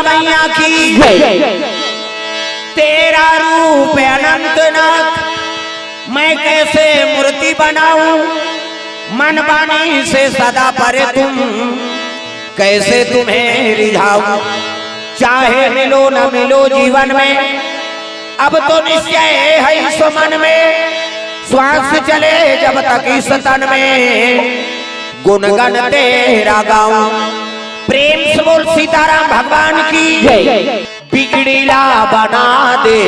मैया की तेरा रूप अनंतनाथ, मैं कैसे मूर्ति बनाऊं, मन वाणी से सदा परे तुम, कैसे तुम्हें रिझाऊं। चाहे मिलो न मिलो जीवन में, अब तो निश्चय है इस मन में, श्वास चले जब तक इस तन में, गुणगन तेरा गाऊं। प्रेम से बोल सीताराम भगवान की। बिगड़ीला बना दे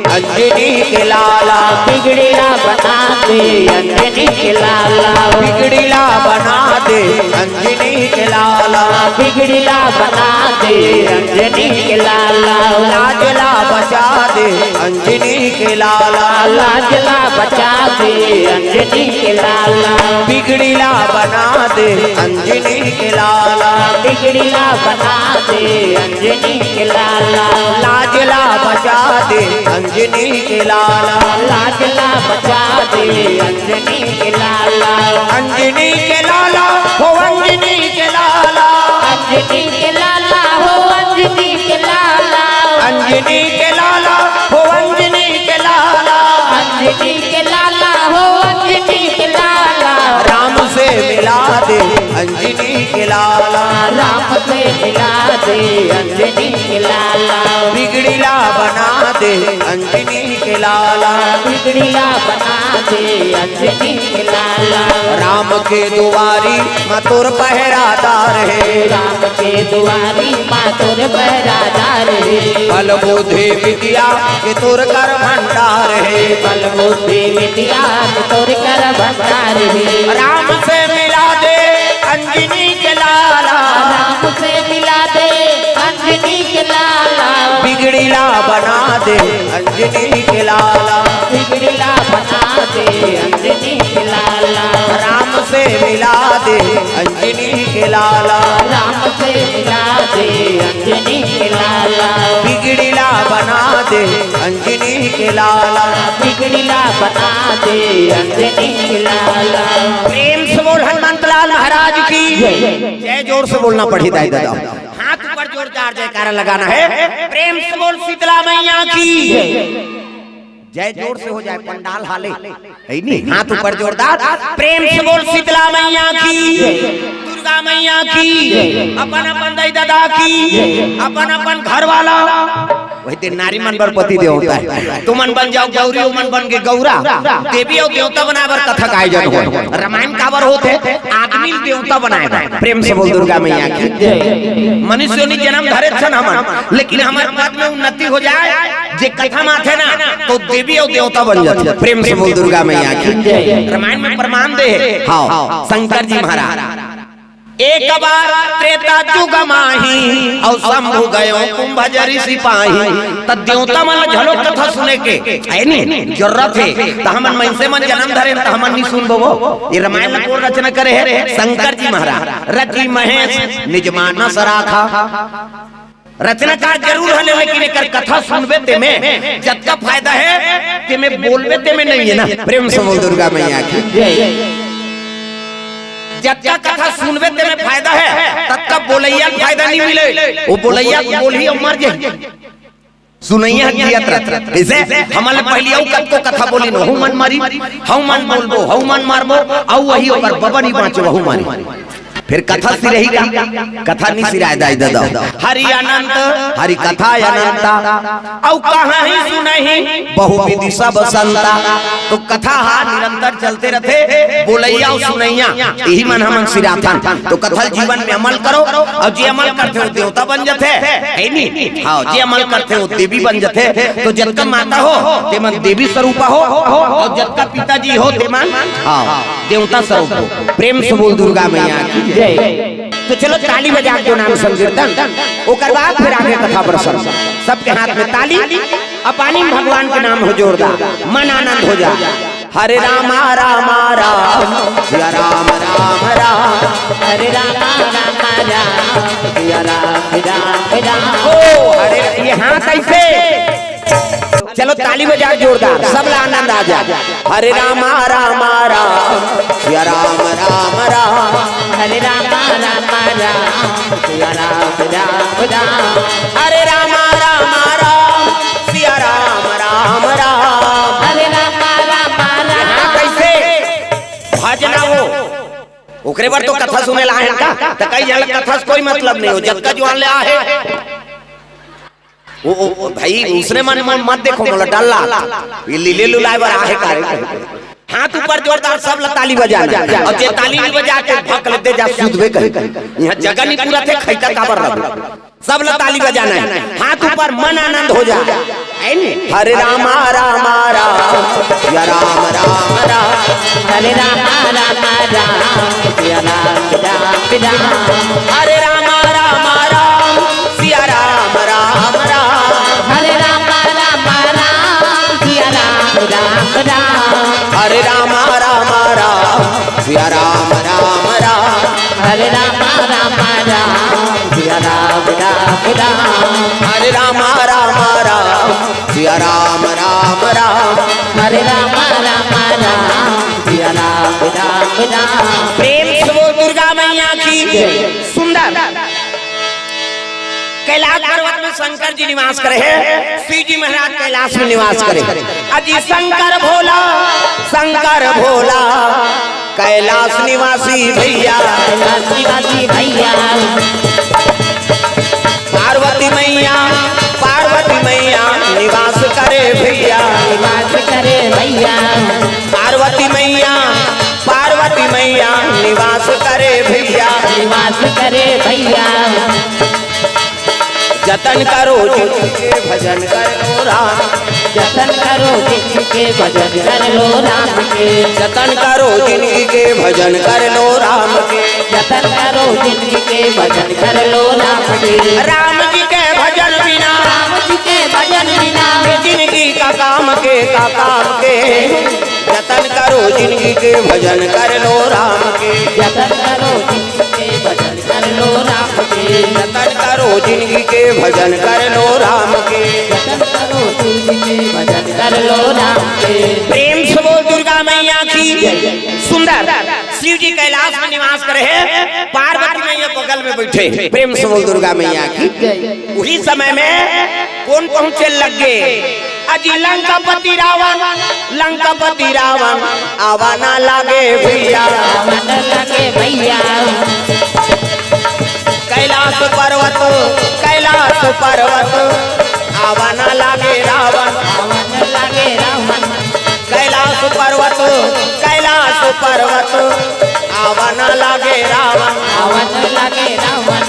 अंजनी के लाला, बिगड़ीला बना दे अंजनी के लाला, बिगड़ीला बना दे अंजनी के लाला, बिगड़ीला बना दे अंजनी के लाला, लाजला बचा दे अंजनी के लाला, लाजला बचा दे अंजनी के लाला, बिगड़ीला बना दे अंजनी के लाला, बिगड़ीला बना दे अंजनी के लाला, लाजला बचा दे अंजनी के लाला, लाजला बचा दे अंजनी के लाला, अंजनी के लाला हो अंजनी के लाला, अंजनी के लाला हो अंजनी के लाला, अंजनी के लाला हो अंजनी के लाला, अंजनी के लाला हो अंजनी के लाला, राम से मिला दे अंजनी के लाला, राम से मिला दे अंजनी के लाला, बिगड़ीला बना दे अंजनी के लाला, बिगड़ीला बना दे अंजनी के लाला, राम के दुआरी मथुर पहरादार है, राम के दुआरी मातुर पहरादार है, बल बुद्धि विद्या के तुर कर भंडार है, बल बुद्धि विद्या तोर कर भंडार है, राम से मिला दे अंजनी के लाला, राम से मिला दे अंजनी के लाला, बिगड़ीला बना दे अंजनी के लाला, बिगड़ीला बना दे अंजनी के लाला, राम से मिला दे अंजनी के लाला, राम से मिला दे अंजनी के लाला, बिगड़ीला बना दे अंजनी के लाला, बिगड़ीला बना दे अंजनी के लाला। प्रेम से बोल हनुमंतलाल महाराज की जय। जोर से बोलना पड़ी दादा, हाथ ऊपर जोरदार जयकारा लगाना है। प्रेम से बोल शीतला मैया की जय। जोर से हो जाए पंडाल हाले है नहीं, हाथ ऊपर जोरदार। प्रेम से बोल शीतला मैया की, दुर्गा मैया की, अपन अपन दादा की, अपन अपन घर वाला। वही दिन नारी मन बर पति देव होता है, तुमन बन जाओ गौरी, उमन बन के गौरा, देवी और देवता बनाए कथक आयोजन हो। रामायण काबर होते आदमी देवता बनाए। प्रेम से बोल दुर्गा मैया की। मनुष्य ने जन्म धरे छन हमन, लेकिन हमारे पद में उन्नति हो जाए, जे कथा माथे ना तो देवी और देवता बन जाते। प्रेम से बोल दुर्गा मैया की। रामायण में प्रमाण दे हाँ शंकर जी महाराज एक बार त्रेता जुग माही और शंभु गयो कुंभजरी सिपाही त देवतामन झलो कथा सुने के है नी जरूरत है त हमन मनसे मन जन्म धरे त हमन नहीं सुनबो। ये रामायण ला कौन रचना करे है? शंकर जी महाराज। रचि महेश निज मानस राखा। रचनाकार जरूर है लेकिन एक कथा सुनबे ते में जत्ता फायदा है कि मैं बोलबे ते में नहीं है ना। प्रेम से बोल दुर्गा मैया की जत्ता कथा सुनबे ते में फायदा है तब तक बोलैया फायदा नहीं मिले। वो बोलैया बोली और मर जाए सुनैया जियत रहत। कैसे हमले पहली औ कब कथा बोली न हूं मन मारी हूं मन बोलबो हूं मन मारबो औ वही ओकर बबा नहीं बाँचो हूं मारी। फिर कथा सिरही का कथा नहीं सिराय दाई दादा हरि अनंत हरि कथा अनंता औ कहां ही सुनहि बहुविधि सब संता। तो कथा हा निरंतर चलते रहते बोलैया और सुनैया यही मन हमन सिराथन। तो कथा जीवन में अमल करो और जे अमल करते हो देवता बन जाते है नी। हां जे अमल करते हो देवी बन जाते। तो जब माता हो ते मन देवी स्वरूपा हो और जब पिताजी हो ते मन हां देवता स्वरूप। प्रेम से बोल दुर्गा मैया की। तो चलो ताली बजा के नाम संकीर्तन ओकर बाद फिर आगे कथा प्रसंग। सबके हाथ में ताली अपानी भगवान के नाम हो जोरदार मन आनंद हो जा। हरे रामा रामा राम सिया राम राम राम हरे रामा रामा राम सिया राम राम राम। ओ हरे ये हाथ ऐसे चलो ताली बजा जोरदार सब ला आनंद आ जा। हरे रामा रामा राम सिया राम राम राम हरे रामा रामा राम सिया राम राम राम। हरे रामा रामा राम सिया राम राम राम। हरे रामा रामा राम। कैसे भजना हो ओकरे बार तो कथा सुने ला है का त कई जल कथा से कोई मतलब नहीं हो जब का जवान ले आहे ओ भाई दूसरे मन मन मत देखो बोला डल्ला ये लीले लुलाए बर आहे का हाथ ऊपर जोरदार सब ताली बजाना और जे ताली नहीं बजा के भक लेते जा सुधवे करे यहां जगह नहीं पूरा थे खैता काबर रह सब ताली बजाना है हाथ ऊपर मन आनंद हो जा है नी। हरे रामा रामा राम या राम राम राम हरे रामा रामा राम सिया राम राम राम। हरे रामा रामा राम सिया राम राम राम। हरे रामा रामा राम सिया राम राम राम। हरे रामा रामा राम सिया राम राम राम। हरे रामा रामा राम सिया राम राम राम। हरे रामा रामा राम सिया राम राम राम। हरे रामा रामा राम सिया राम राम राम। प्रेम से वो दुर्गा मैया की सुंदर कैलाश पर्वत में शंकर जी निवास करे हैं। शिव जी महाराज कैलाश में निवास करे। अजी शंकर भोला कैलाश निवासी भैया कैलाश निवासी भैया। पार्वती मैया निवास करे भैया निवास करे भैया। पार्वती मैया निवास करे भैया निवास करे भैया। जतन करो जिनके भजन कर लो राम। जतन करो जिनके भजन कर लो राम के। जतन करो जिनके भजन कर लो राम के। जतन करो जिनके भजन कर लो राम के। राम जी के भजन बिना राम जी के भजन बिना जिंदगी का काम के जतन करो जिंदगी के भजन कर लो राम के। जतन करो जिनके भजन कर लो राम के। जतन करो जिंदगी के भजन कर लो राम के। जतन करो जिनके भजन कर लो राम के। प्रेम से बोल दुर्गा मैया की सुंदर। शिव जी कैलाश में निवास करे हैं। पार्वती मैया बगल में बैठे। प्रेम से बोल दुर्गा मैया की। उसी समय में कौन पहुंचे लगे अजी लंकापति रावण आवा ना लागे भैया। मन लगे भैया। कैलाश पर्वत आवा ना लागे रावण। मन लगे रावण। कैलाश पर्वत आवा ना लागे रावण। मन लगे रावण।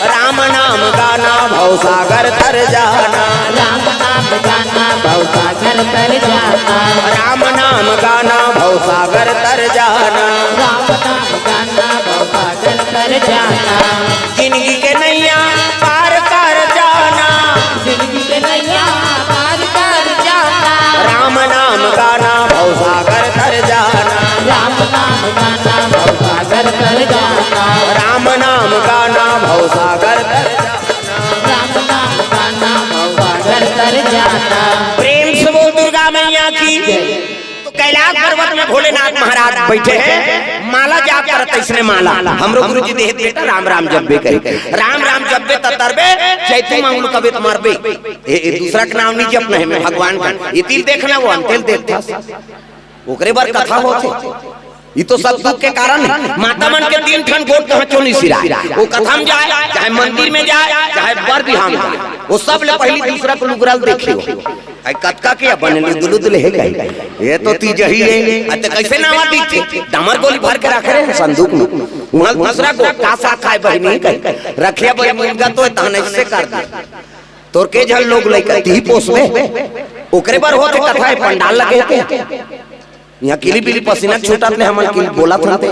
राम नाम गाना भवसागर तर जाना। राम नाम गाना भवसागर तर जाना। राम नाम गाना भवसागर तर जाना। राम नाम गाना कर जाना, जिंदगी के नैया पार कर जाना, जिंदगी के नैया पार कर जाना, राम नाम गाना भवसागर तर जाना, राम नाम गाना भवसागर कर जाना, राम नाम गाना भवसागर तर जाना, राम नाम गाना भवसागर कर जाना। प्रेम से बोल दुर्गा मैया की। तो कैलाश पर्वत में भोलेनाथ महाराज बैठे हैं, माला जाप करते इसने माला। हमरो गुरु जी देह बेटा राम राम जब्बे कहे, राम राम जब्बे तरबे चैती मांगलू कबे मरबे। ए दूसरा का नाम नहीं जपना है मैं भगवान का। ये तिल देखना वो अंतिल देखता ओकरे बार कथा होते। ये तो सब दुख के कारण है। माता मन के 3 ठन गोट कहाँ क्यों नहीं सिरा, वो कथा में जाए चाहे मंदिर में जाए चाहे बर बिहान जाए, वो सब ले पहली दूसरा को लुगरल देखे आई कतका के बनले दुलुदुल है गई। ये तो तीज ही है अच्छा कैसे नावा दीछे डमर गोली भर के रख रहे हैं संदूक में। वहां दूसरा को कासा खाए बहनी कहीं रखिया बड़ी मुर्गा तो तहने से कर दे तोर के जल लोग लेकर ती पोस में ओकरे बार होते कथा है पंडाल लगे थे। यहाँ किली बिली पसीना छूटत ने हमन किल बोला थे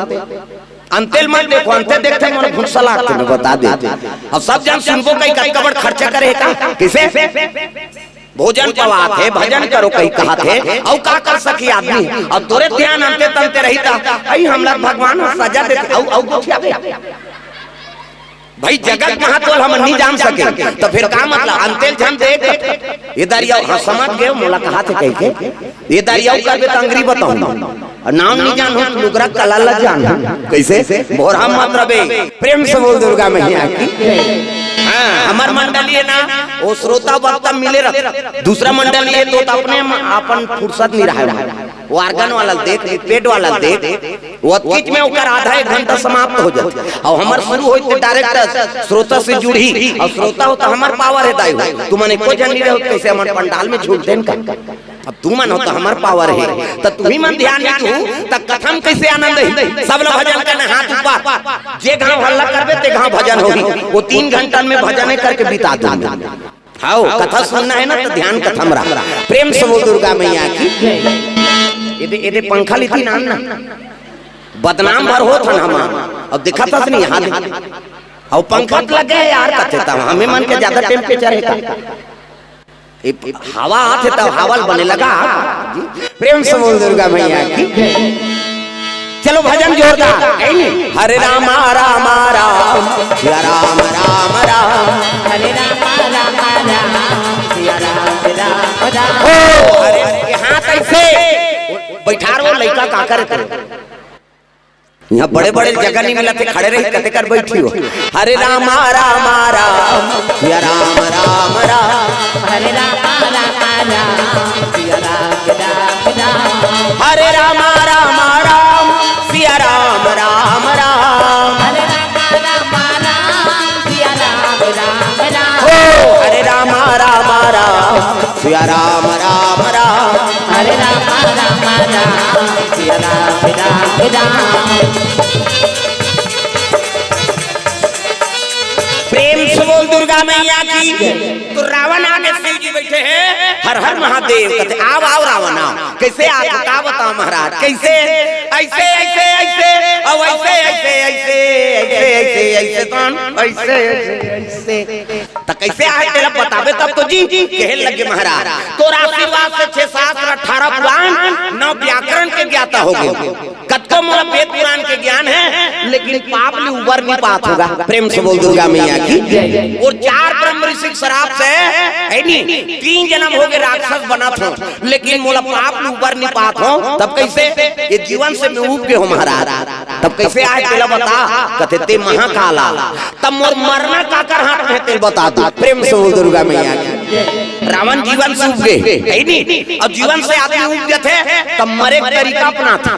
अंतेल मत देखो अंते देखते मन भूसा लागते मैं बता दे। अब सब जन सुनबो कई कबड़ खर्चा करे का किसे भोजन पवात है भजन करो कहीं कहा थे और का कर सकी आदमी। अब तोरे ध्यान अंते तंते रहीता आई हमला भगवान सजा देते औ गोठिया भाई जगत महत्व हम नहीं जान सके तो फिर का मतलब अंतेल जन देख ये दरिया हाँ समझ गए मोला कहा थे कह के ये दरिया कर तो अंग्री बताऊं नाम नहीं जान हो लुगरा कला जान कैसे बोरा मतलब प्रेम से बोल दुर्गा मैया की। हाँ हमार मंडली है ना वो श्रोता वक्ता मिले रख दूसरा मंडली है तो अपने अपन फुर्सत नहीं रहा वो आर्गन वाला देख पेट वाला देख वो बीच में ओकर आधा 1 घंटा समाप्त हो जाए और हमार शुरू होते डायरेक्ट श्रोता से जुड़ी और श्रोता होता हमार पावर है दाई तू मने को जन नहीं रहो कैसे हमारे पंडाल में झूठ देन का अब तू मन होता हमार पावर है तो तू ही मन ध्यान नहीं तू तब कथम कैसे आनंद है सब लोग भजन करने हाथ ऊपर जे गांव हल्ला करबे ते गांव भजन होगी वो 3 घंटा में भजन करके बिता दूंगा। हां कथा सुनना है ना तो ध्यान कथम रहा प्रेम से वो दुर्गा मैया की। ये पंखा लीथी नाम ना बदनाम भर हो था हम अब देखा था नहीं यहाँ और पंखा लगे यार कहते था हमें मन के ज्यादा टेम्परेचर है हवा आते तब हवल बने लगा। प्रेम से बोल दुर्गा मैया की। चलो भजन जोरदार हरे राम राम राम सिया राम राम राम हरे राम राम राम सिया राम राम राम। ओ अरे यहाँ कैसे बैठार वो लड़का का करे यहाँ बड़े बड़े जगह नहीं मिला थे खड़े रही कते कर बैठी हो। हरे राम राम राम सिया राम राम राम हरे राम राम राम सिया राम राम राम। हरे राम राम राम सिया राम राम राम हरे राम राम राम सिया राम राम राम। ओ हरे राम राम राम सिया राम राम राम हरे राम राम राम सिया राम राम राम। प्रेम से बोल दुर्गा मैया की। तो रावण आगे शिव जी बैठे हैं हर हर महादेव कहते आओ आओ रावण आओ कैसे आप का बताओ महाराज कैसे ऐसे ऐसे ऐसे अब ऐसे ऐसे ऐसे ऐसे ऐसे ऐसे कौन ऐसे ऐसे तो कैसे आए तेरा बतावे तब तो जी कहे लगे महाराज तो आशीर्वाद से 6 शास्त्र 18 पुराण 9 व्याकरण के ज्ञाता हो गए कतको मोला वेद पुराण के ज्ञान है लेकिन पाप ले उबर नहीं पात होगा। प्रेम से बोल दुर्गा मैया की। और 4 ब्रह्म ऋषि शराब से है नहीं 3 जन्म हो गए राक्षस बना था लेकिन मोला पाप ले उबर नहीं पात हो तब कैसे ये जीवन से मैं उब के हो महाराज तब कैसे आए तेला बता कहते ते महाकाला तब मोर मरना का कर हाथ में तेल बता दो। प्रेम से बोल दुर्गा मैया की। रावण जीवन से उब गए है नहीं अब जीवन से आदमी उब गए थे तब मरे तरीका अपना था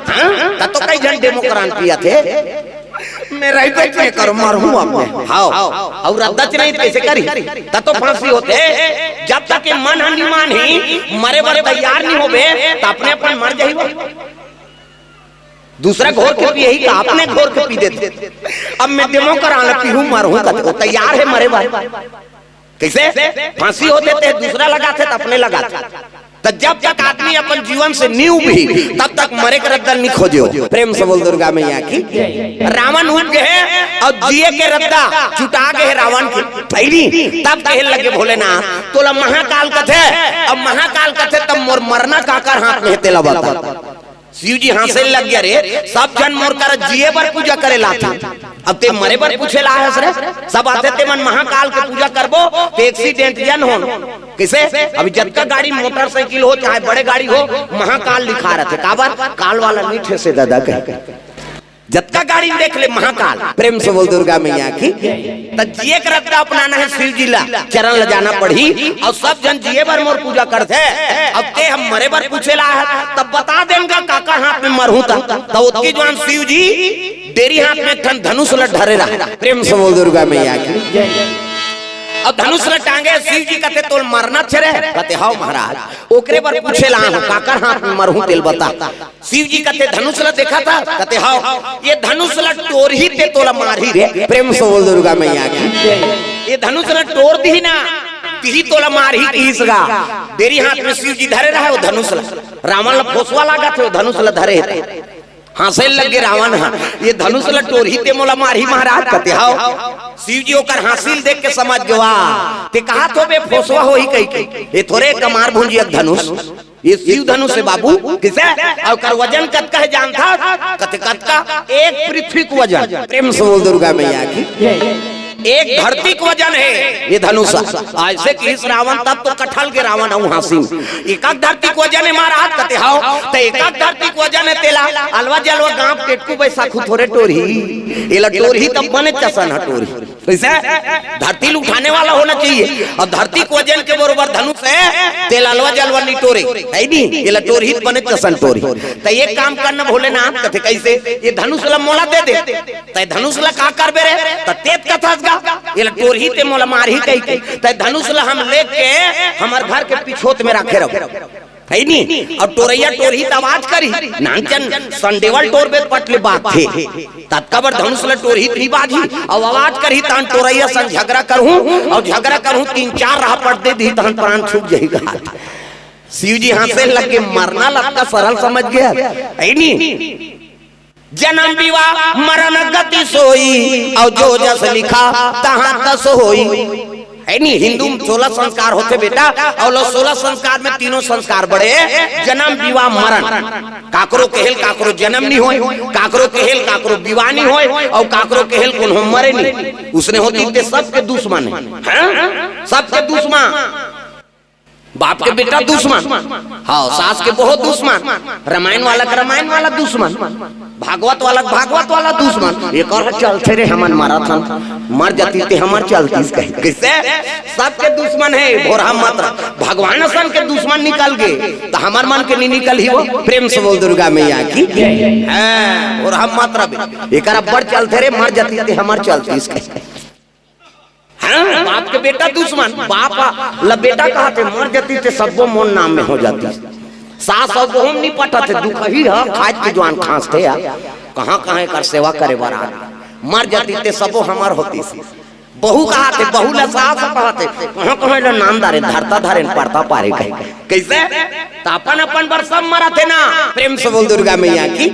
तब तो कई जन डेमोक्राट पिया थे मैं रही पे करो मारूं अपने हां और रद्दच नहीं कैसे करी तब तो फांसी होते जब तक के मन हनुमान ही मरे बड़े तैयार नहीं होबे तो अपने अपन मर जाइबो दूसरा घोर के पिए ही का अपने घोर के पी देते। अब मैं डेमोक्राट पीहूं मारूं तो तैयार है मरे बार कैसे फांसी होते थे दूसरा लगाते तो अपने लगाते तो जब तक आदमी अपन जीवन से न्यू भी तब तक मरे के रद्दा नहीं खोजो। प्रेम से बोल दुर्गा मैया की। रावण उठ गए और जिए के रद्दा चुटा गए रावण की थैली, तब कहे लगे भोलेनाथ तोला महाकाल कथे, अब महाकाल कथे तब मोर मरना काकर हाथ में तेला बता। शिव जी हंसे लग गया रे, सब जन मोर कर जिए पर पूजा करे लाते, अब ते मरे पर पूछे ला है रे। सब आते ते मन महाकाल के पूजा करबो ते एक्सीडेंट जन हो किसे। अभी जब तक गाड़ी मोटरसाइकिल हो चाहे बड़े गाड़ी हो महाकाल लिखा रहते, काबर काल वाला मीठे से दादा कह जब तक गाड़ी देख ले महाकाल। प्रेम से बोल दुर्गा मैया की। तो जिए के रद्दा अपनाना है शिव जी ला, चरण ले जाना पड़ी और सब जन जिए बर मोर पूजा करते। अब ते हम मरे बर पूछे ला है तब बता देंगे काका हाथ में मरहूं था, तो उसकी जवान शिव जी तेरी हाथ में धनुष लट धरे रहा। प्रेम से बोल दुर्गा मैया की। और धनुष ल टांगे शिव जी कहते तोल मरना छरे, कहते हां महाराज ओकरे पर पूछे ला हूं काकर हाथ में मरहूं तेल बता। शिव जी कहते धनुष ल देखा था, कहते हां ये धनुष ल टोर ही ते तोला मारही रे। प्रेम से बोल दुर्गा मैया की। ये धनुष ल टोर दी ना ती तोला मारही तीसगा। तेरी हाथ में शिव जी धरे रहा वो धनुष ल, रावण ल फोसवा लगा थे वो धनुष ल धरे थे। हंसे लगे रावण ये धनुष ल टोरही ते मोला मारही महाराज, कहते हां। शिव जी ओकर हासिल देख के समझ गवा ते कहा तो बे फोसवा होई कई ये थोड़े कमार भुंजिया धनुष, ये शिव धनुष है बाबू किसे। और कर वजन कतका है जानता, कहते कतका एक पृथ्वी का वजन। प्रेम से बोल दुर्गा मैया की। एक धरती का वजन है ये धनुष। ऐसे कि इस रावण तब तो कठल के रावण हूं हासिल, एक धरती को वजन है महाराज, कहते हां तो एक धरती को वजन है तेला अलवा जलवा गांव पेटकू बैसाखू थोड़े टोरी ये टोरी तब बने चसन हटोरी। कैसे धरती उठाने वाला होना चाहिए और धरती को वजन के बरोबर धनुष है तेल अलवा जलवा नहीं टोरे है नहीं ये टोरी बने चसन टोरी। तो एक काम करना भोलेनाथ, कहते कैसे ये धनुष ला मोला दे दे, तो धनुष ला का करबे रे, तो तेज कथा ये टोरही ते मोला मारही कही ते धनुष ला हम लेके हमार घर के पिछोत में रखे रहो है नी। और टोरैया टोरही त आवाज करी नानचन संडेवल टोर बेत पटले बात थे तत्कबर धनुष ला टोरही नहीं बाजी और आवाज करी तान टोरैया संग झगड़ा करहूं और झगड़ा करहूं 3-4 राह पट दे दी तहन प्राण छूट जाएगा। शिव जी हंसे लग के मरना लगता सरल समझ गया है नी। जन्म विवाह मरण गति सोई और जो जस लिखा तहां तस होई है नी। हिंदू 16 संस्कार होते बेटा और 16 संस्कार में 3 संस्कार बड़े जन्म विवाह मरण। काकरो केहल काकरो जन्म नहीं होय, काकरो केहल काकरो विवाह नहीं होय और काकरो केहल कोन हो मरे नहीं। उसने होती ते सबके दुश्मन है, सबके दुश्मन। बाप के बेटा दुश्मन, हाँ सास के बहुत दुश्मन, रामायण वाला का रामायण वाला दुश्मन, भागवत वाला दुश्मन। ये कर चलते रे हमन माराथन मर जाती थे हमर चलती किससे सबके दुश्मन है। भोरा मात्र भगवान सन के दुश्मन निकल गए तो हमार मन के नहीं निकल ही वो। प्रेम से बोल दुर्गा मैया की। भोरा मात्र एक बड़ चलते रे मर जाती थे हमर चलती। बाप के बेटा दुश्मन, बाप ला बेटा कहते मर जाती थे सबो मोन नाम में हो जाती। सास और बहुम नहीं पटते दुख ही है खाज के जवान खांसते कहाँ कर सेवा करे बारा मर जाती थे सबो हमार होती। बहू कहते बहू ला सास कहते कहाँ ला नाम धारे धरता धारे पड़ता पारे कैसे अपन अपन बर सब मरा थे ना। प्रेम से बोल दुर्गा मैया की।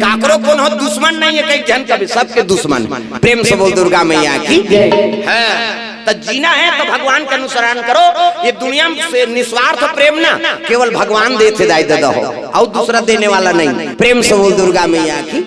काकरो कौन हो दुश्मन नहीं है कई जन कभी सबके दुश्मन। प्रेम से बोल दुर्गा मैया की। तो जीना है तो भगवान का अनुसरण करो। ये दुनिया से निस्वार्थ प्रेम ना केवल भगवान देते दाई दादा हो और दूसरा देने वाला नहीं। प्रेम से बोल दुर्गा मैया की।